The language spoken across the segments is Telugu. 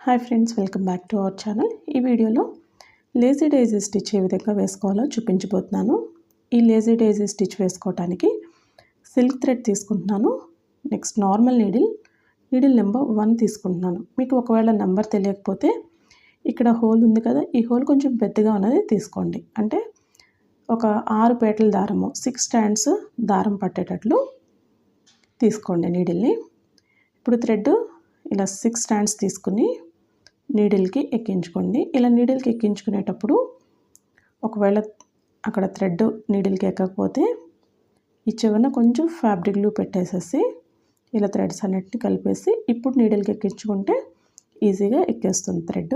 Hi friends, welcome back to our channel. ఈ వీడియోలో లేజీ డైజీ స్టిచ్ ఏ విధంగా వేసుకోవాలో చూపించబోతున్నాను. ఈ లేజీ డైజీ స్టిచ్ వేసుకోవడానికి సిల్క్ థ్రెడ్ తీసుకుంటున్నాను. నెక్స్ట్ నార్మల్ నీడిల్ నెంబర్ 1 తీసుకుంటున్నాను. మీకు ఒకవేళ నెంబర్ తెలియకపోతే ఇక్కడ హోల్ ఉంది కదా, ఈ హోల్ కొంచెం పెద్దగా ఉన్నది తీసుకోండి. అంటే ఒక 6 పేటల దారము, 6 స్టాండ్స్ దారం పట్టేటట్లు తీసుకోండి నీడిల్ని. ఇప్పుడు థ్రెడ్ ఇలా 6 స్టాండ్స్ తీసుకుని నీడిల్కి ఎక్కించుకోండి. ఇలా నీడిల్కి ఎక్కించుకునేటప్పుడు ఒకవేళ అక్కడ థ్రెడ్ నీడిల్కి ఎక్కకపోతే ఈ చివరన కొంచెం ఫ్యాబ్రిక్ గ్లూ పెట్టేసేసి ఇలా థ్రెడ్స్ అన్నిటిని కలిపేసి ఇప్పుడు నీడిల్కి ఎక్కించుకుంటే ఈజీగా ఎక్కేస్తుంది థ్రెడ్.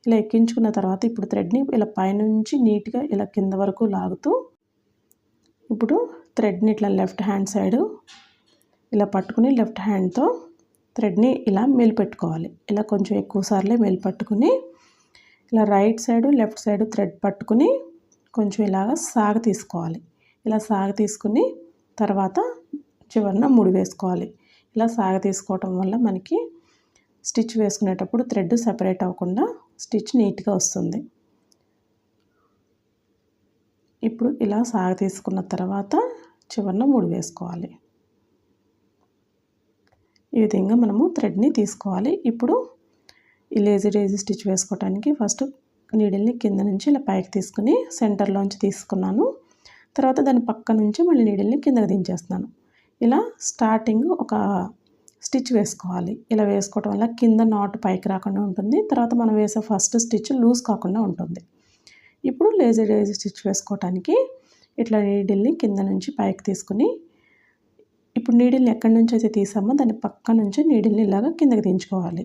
ఇలా ఎక్కించుకున్న తర్వాత ఇప్పుడు థ్రెడ్ని ఇలా పైనుంచి నీట్గా ఇలా కింద వరకు లాగుతూ ఇప్పుడు థ్రెడ్ని ఇట్లా లెఫ్ట్ హ్యాండ్ సైడ్ ఇలా పట్టుకుని లెఫ్ట్ హ్యాండ్తో థ్రెడ్ని ఇలా మెలిపెట్టుకోవాలి. ఇలా కొంచెం ఎక్కువ సార్లే మెలిపట్టుకుని ఇలా right side left side thread పట్టుకుని కొంచెం ఇలాగ సాగ తీసుకోవాలి. ఇలా సాగ తీసుకుని తర్వాత చివరన ముడి వేసుకోవాలి. ఇలా సాగ తీసుకోవటం వల్ల మనకి స్టిచ్ వేసుకునేటప్పుడు థ్రెడ్ సెపరేట్ అవ్వకుండా స్టిచ్ నీట్గా వస్తుంది. ఇప్పుడు ఇలా సాగ తీసుకున్న తర్వాత చివరన ముడి వేసుకోవాలి. ఈ విధంగా మనము థ్రెడ్ని తీసుకోవాలి. ఇప్పుడు ఈ లేజీ డైజీ స్టిచ్ వేసుకోవడానికి ఫస్ట్ నీడిల్ని కింద నుంచి ఇలా పైకి తీసుకుని సెంటర్లోంచి తీసుకున్నాను. తర్వాత దాని పక్క నుంచి మళ్ళీ నీడిల్ని కిందకి దించేస్తున్నాను. ఇలా స్టార్టింగ్ ఒక స్టిచ్ వేసుకోవాలి. ఇలా వేసుకోవడం వల్ల కింద నాట్ పైకి రాకుండా ఉంటుంది. తర్వాత మనం వేసే ఫస్ట్ స్టిచ్ లూజ్ కాకుండా ఉంటుంది. ఇప్పుడు లేజీ డైజీ స్టిచ్ వేసుకోవడానికి ఇట్లా నీడిల్ని కింద నుంచి పైకి తీసుకుని ఇప్పుడు నీడిల్ని ఎక్కడి నుంచి అయితే తీసామో దాని పక్క నుంచి నీడిల్ని ఇలాగా కిందకి దించుకోవాలి.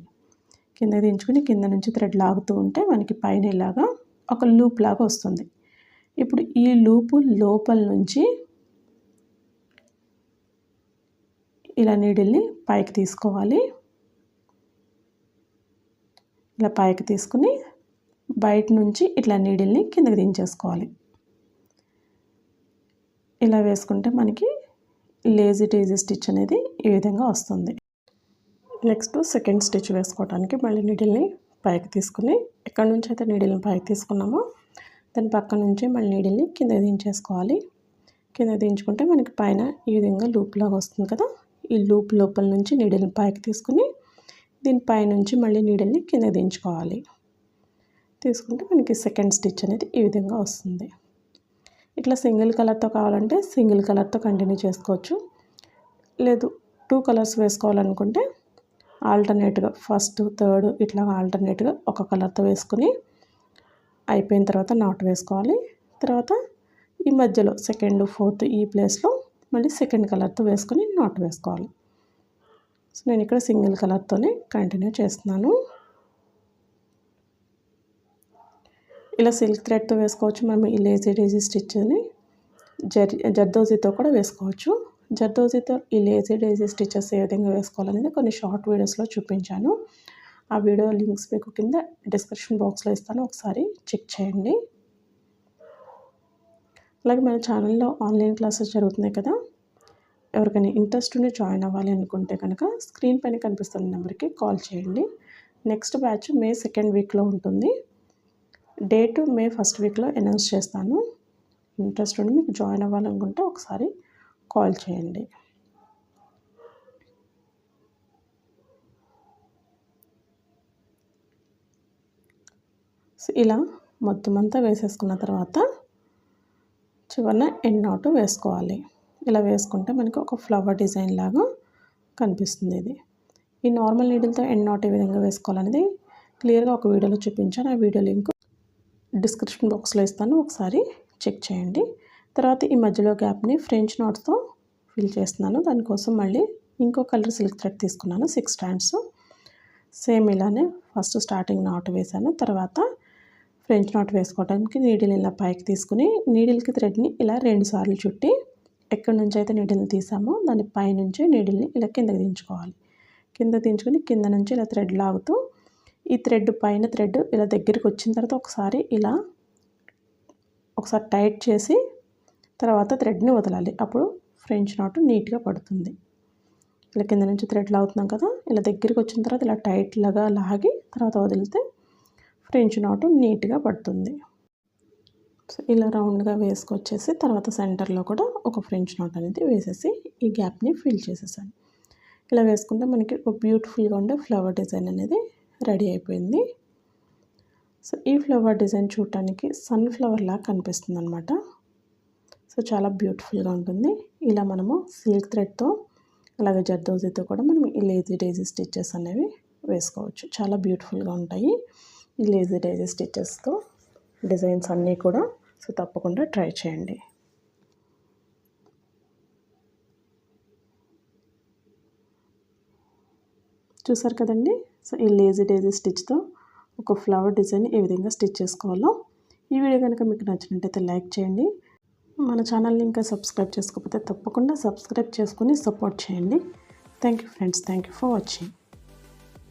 కిందకి దించుకుని కింద నుంచి థ్రెడ్ లాగుతూ ఉంటే మనకి పైన ఇలాగా ఒక లూప్ లాగా వస్తుంది. ఇప్పుడు ఈ లూపు లోపల నుంచి ఇలా నీడిల్ని పైకి తీసుకోవాలి. ఇలా పైకి తీసుకుని బయట నుంచి ఇట్లా నీడిల్ని కిందకి దించేసుకోవాలి. ఇలా వేసుకుంటే మనకి లేజీ డైజీ స్టిచ్ అనేది ఈ విధంగా వస్తుంది. నెక్స్ట్ సెకండ్ స్టిచ్ వేసుకోవడానికి మళ్ళీ నీడిల్ని పైకి తీసుకుని ఎక్కడి నుంచి అయితే నీడిల్ని పైకి తీసుకున్నామో దాని పక్క నుంచి మళ్ళీ నీడిల్ని కింద దించేసుకోవాలి. కింద దించుకుంటే మనకి పైన ఈ విధంగా లూప్ లాగా వస్తుంది కదా. ఈ లూప్ లోపల నుంచి నీడిల్ని పైకి తీసుకుని దీని పైనుంచి మళ్ళీ నీడిల్ని కింద దించుకోవాలి. తీసుకుంటే మనకి సెకండ్ స్టిచ్ అనేది ఈ విధంగా వస్తుంది. ఇట్లా సింగిల్ కలర్తో కావాలంటే సింగిల్ కలర్తో కంటిన్యూ చేసుకోవచ్చు. లేదు 2 కలర్స్ వేసుకోవాలనుకుంటే ఆల్టర్నేట్గా ఫస్ట్ థర్డ్ ఇట్లా ఆల్టర్నేట్గా ఒక కలర్తో వేసుకుని అయిపోయిన తర్వాత నాట్ వేసుకోవాలి. తర్వాత ఈ మధ్యలో సెకండ్ ఫోర్త్ ఈ ప్లేస్లో మళ్ళీ సెకండ్ కలర్తో వేసుకొని నాట్ వేసుకోవాలి. సో నేను ఇక్కడ సింగిల్ కలర్తోనే కంటిన్యూ చేస్తున్నాను. ఇలా సిల్క్ థ్రెడ్తో వేసుకోవచ్చు. మనం ఈ లేజీ డైజీ స్టిచ్ని జర్దోజీతో కూడా వేసుకోవచ్చు. జర్దోజీతో ఈ లేజీ డైజీ స్టిచెస్ ఏ విధంగా వేసుకోవాలనేది కొన్ని షార్ట్ వీడియోస్లో చూపించాను. ఆ వీడియో లింక్స్ మీకు కింద డిస్క్రిప్షన్ బాక్స్లో ఇస్తాను, ఒకసారి చెక్ చేయండి. అలాగే మన ఛానల్లో ఆన్లైన్ క్లాసెస్ జరుగుతున్నాయి కదా, ఎవరికైనా ఇంట్రెస్ట్ ఉండి జాయిన్ అవ్వాలి అనుకుంటే కనుక స్క్రీన్ పైన కనిపిస్తున్న నెంబర్కి కాల్ చేయండి. నెక్స్ట్ బ్యాచ్ మే 2nd వీక్లో ఉంటుంది. డేట్ మే 1st వీక్లో అనౌన్స్ చేస్తాను. ఇంట్రెస్ట్ ఉండి మీకు జాయిన్ అవ్వాలనుకుంటే ఒకసారి కాల్ చేయండి. ఇలా మొత్తం అంతా వేసేసుకున్న తర్వాత చివరన ఎండ్ నాట్ వేసుకోవాలి. ఇలా వేసుకుంటే మనకి ఒక ఫ్లవర్ డిజైన్ లాగా కనిపిస్తుంది. ఇది ఈ నార్మల్ నీడిల్తో ఎండ్ నాట్ ఏ విధంగా వేసుకోవాలనేది క్లియర్గా ఒక వీడియోలో చూపించాను. ఆ వీడియో లింక్ డిస్క్రిప్షన్ బాక్స్లో ఇస్తాను, ఒకసారి చెక్ చేయండి. తర్వాత ఈ మధ్యలో గ్యాప్ని ఫ్రెంచ్ నాట్స్తో ఫిల్ చేస్తున్నాను. దానికోసం మళ్ళీ ఇంకో కలర్ సిల్క్ థ్రెడ్ తీసుకున్నాను. 6 స్టాండ్స్ సేమ్ ఇలానే ఫస్ట్ స్టార్టింగ్ నాట్ వేసాను. తర్వాత ఫ్రెంచ్ నాట్ వేసుకోవడానికి నీడిల్ ఇలా పైకి తీసుకుని నీడిల్కి థ్రెడ్ని ఇలా 2 సార్లు చుట్టి ఎక్కడి నుంచి అయితే నీడిల్ని తీసామో దాని పైనుంచి నీడిల్ని ఇలా కిందకి దించుకోవాలి. కింద దించుకుని కింద నుంచి ఇలా థ్రెడ్ లాగుతూ ఈ థ్రెడ్ పైన థ్రెడ్ ఇలా దగ్గరికి వచ్చిన తర్వాత ఒకసారి టైట్ చేసి తర్వాత థ్రెడ్ని వదలాలి. అప్పుడు ఫ్రెంచ్ నాట్ నీట్గా పడుతుంది. ఇలా కింద నుంచి థ్రెడ్ లాగుతున్నాం కదా, ఇలా దగ్గరికి వచ్చిన తర్వాత ఇలా టైట్ లాగా లాగి తర్వాత వదిలితే ఫ్రెంచ్ నాట్ నీట్గా పడుతుంది. సో ఇలా రౌండ్గా వేసుకొచ్చేసి తర్వాత సెంటర్లో కూడా ఒక ఫ్రెంచ్ నాట్ అనేది వేసేసి ఈ గ్యాప్ని ఫిల్ చేసేసాను. ఇలా వేసుకుంటే మనకి ఒక బ్యూటిఫుల్గా ఉండే ఫ్లవర్ డిజైన్ అనేది రెడీ అయిపోయింది. సో ఈ ఫ్లవర్ డిజైన్ చూడటానికి సన్ఫ్లవర్ లాగా కనిపిస్తుంది అనమాట. సో చాలా బ్యూటిఫుల్గా ఉంటుంది. ఇలా మనము సిల్క్ థ్రెడ్తో అలాగే జర్దోజీతో కూడా మనం ఈ లేజీ డైజీ స్టిచెస్ అనేవి వేసుకోవచ్చు. చాలా బ్యూటిఫుల్గా ఉంటాయి ఈ లేజీ డైజీ స్టిచెస్తో డిజైన్స్ అన్నీ కూడా. సో తప్పకుండా ట్రై చేయండి. చూసారు కదండి. సో ఈ లేజీ డైజీ స్టిచ్తో ఒక ఫ్లవర్ డిజైన్ ఏ విధంగా స్టిచ్ చేసుకోవాలో. ఈ వీడియో కనుక మీకు నచ్చినట్టయితే లైక్ చేయండి. మన ఛానల్ని ఇంకా సబ్స్క్రైబ్ చేసుకోకపోతే తప్పకుండా సబ్స్క్రైబ్ చేసుకొని సపోర్ట్ చేయండి. Thank you friends. Thank you for watching.